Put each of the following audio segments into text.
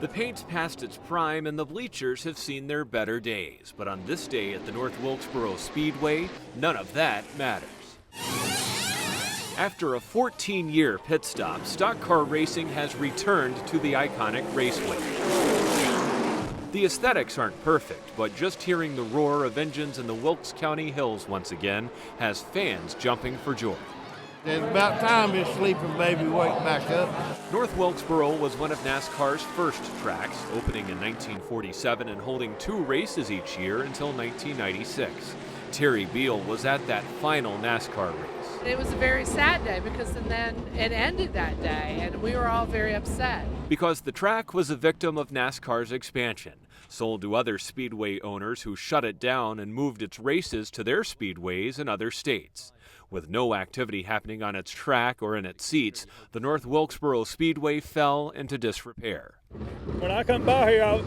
The paint's past its prime and the bleachers have seen their better days, but on this day at the North Wilkesboro Speedway, none of that matters. After a 14-year pit stop, stock car racing has returned to the iconic raceway. The aesthetics aren't perfect, but just hearing the roar of engines in the Wilkes County hills once again has fans jumping for joy. It's about time this sleeping baby wake back up. North Wilkesboro was one of NASCAR's first tracks, opening in 1947 and holding 2 races each year until 1996. Terry Beal was at that final NASCAR race. It was a very sad day because then it ended that day and we were all very upset. Because the track was a victim of NASCAR's expansion, sold to other speedway owners who shut it down and moved its races to their speedways in other states. With no activity happening on its track or in its seats, the North Wilkesboro Speedway fell into disrepair. When I come by here,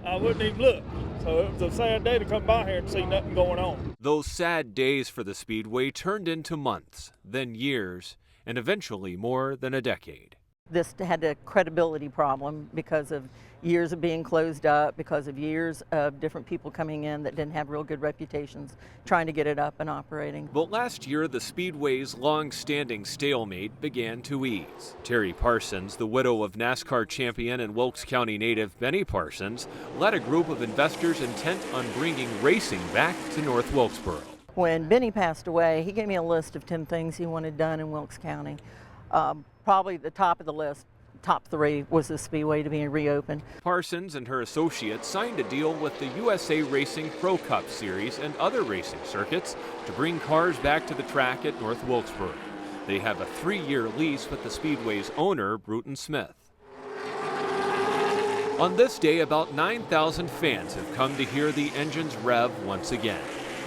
I wouldn't even look. So it was a sad day to come by here and see nothing going on. Those sad days for the Speedway turned into months, then years, and eventually more than a decade. This had a credibility problem because of years of being closed up, because of years of different people coming in that didn't have real good reputations, trying to get it up and operating. But last year, the Speedway's long-standing stalemate began to ease. Terry Parsons, the widow of NASCAR champion and Wilkes County native Benny Parsons, led a group of investors intent on bringing racing back to North Wilkesboro. When Benny passed away, he gave me a list of 10 things he wanted done in Wilkes County. Probably the top of the list, top 3, was the Speedway to be reopened. Parsons and her associates signed a deal with the USA Racing Pro Cup Series and other racing circuits to bring cars back to the track at North Wilkesboro. They have a 3-year lease with the Speedway's owner, Bruton Smith. On this day, about 9,000 fans have come to hear the engines rev once again.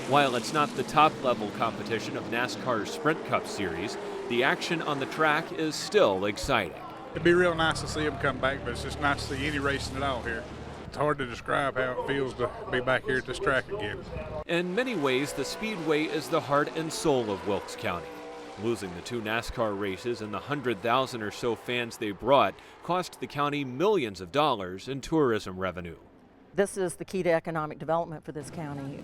While it's not the top-level competition of NASCAR's Sprint Cup Series, the action on the track is still exciting. It'd be real nice to see them come back, but it's just nice to see any racing at all here. It's hard to describe how it feels to be back here at this track again. In many ways, the Speedway is the heart and soul of Wilkes County. Losing the 2 NASCAR races and the 100,000 or so fans they brought cost the county millions of dollars in tourism revenue. This is the key to economic development for this county.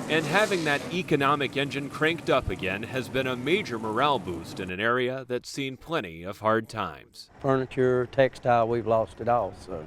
And having that economic engine cranked up again has been a major morale boost in an area that's seen plenty of hard times. Furniture, textile, we've lost it all. So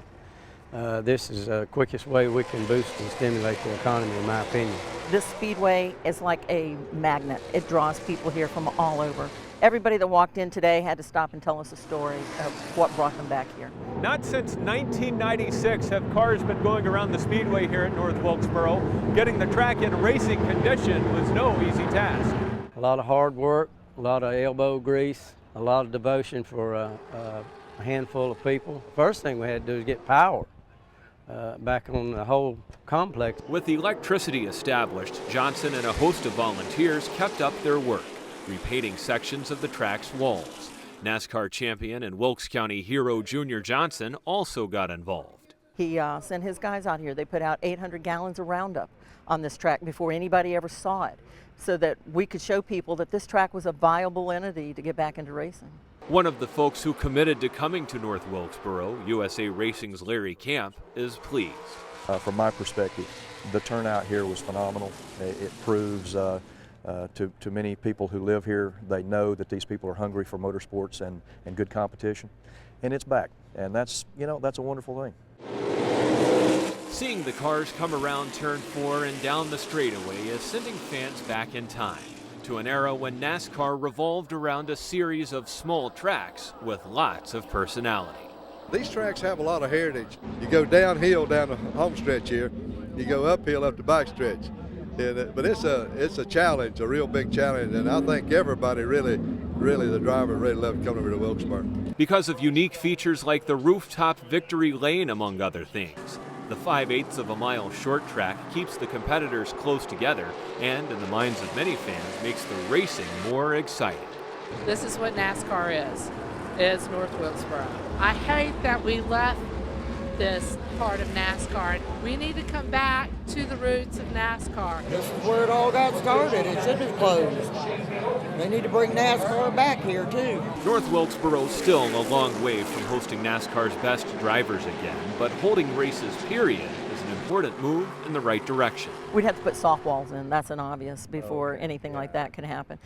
this is the quickest way we can boost and stimulate the economy, in my opinion. This Speedway is like a magnet. It draws people here from all over. Everybody that walked in today had to stop and tell us a story of what brought them back here. Not since 1996 have cars been going around the Speedway here at North Wilkesboro. Getting the track in racing condition was no easy task. A lot of hard work, a lot of elbow grease, a lot of devotion for a handful of people. First thing we had to do is get power back on the whole complex. With the electricity established, Johnson and a host of volunteers kept up their work, repainting sections of the track's walls. NASCAR champion and Wilkes County hero Junior Johnson also got involved. He sent his guys out here. They put out 800 gallons of Roundup on this track before anybody ever saw it, so that we could show people that this track was a viable entity to get back into racing. One of the folks who committed to coming to North Wilkesboro, USA Racing's Larry Camp, is pleased. From my perspective, the turnout here was phenomenal. It proves to many people who live here, they know that these people are hungry for motorsports and good competition, and it's back, and that's a wonderful thing. Seeing the cars come around turn 4 and down the straightaway is sending fans back in time to an era when NASCAR revolved around a series of small tracks with lots of personality. These tracks have a lot of heritage. You go downhill down the home stretch here, you go uphill up the back stretch. But it's a challenge, a real big challenge, and I think everybody really the driver really loved coming over to Wilkesboro. Because of unique features like the rooftop victory lane, among other things. The 5/8 of a mile short track keeps the competitors close together and, in the minds of many fans, makes the racing more exciting. This is what NASCAR is North Wilkesboro. I hate that we left this part of NASCAR. We need to come back to the roots of NASCAR. This is where it all got started. It should have closed. They need to bring NASCAR back here too. North Wilkesboro is still a long way from hosting NASCAR's best drivers again, but holding races, period, is an important move in the right direction. We'd have to put softballs in, that's an obvious, before anything like that can happen.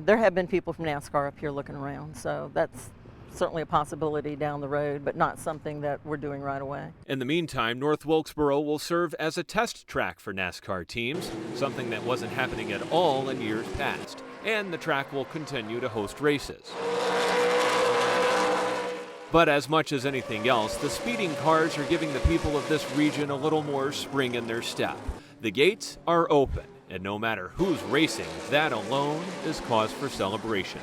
There have been people from NASCAR up here looking around, so that's certainly a possibility down the road, but not something that we're doing right away. In the meantime, North Wilkesboro will serve as a test track for NASCAR teams, something that wasn't happening at all in years past, and the track will continue to host races. But as much as anything else, the speeding cars are giving the people of this region a little more spring in their step. The gates are open, and no matter who's racing, that alone is cause for celebration.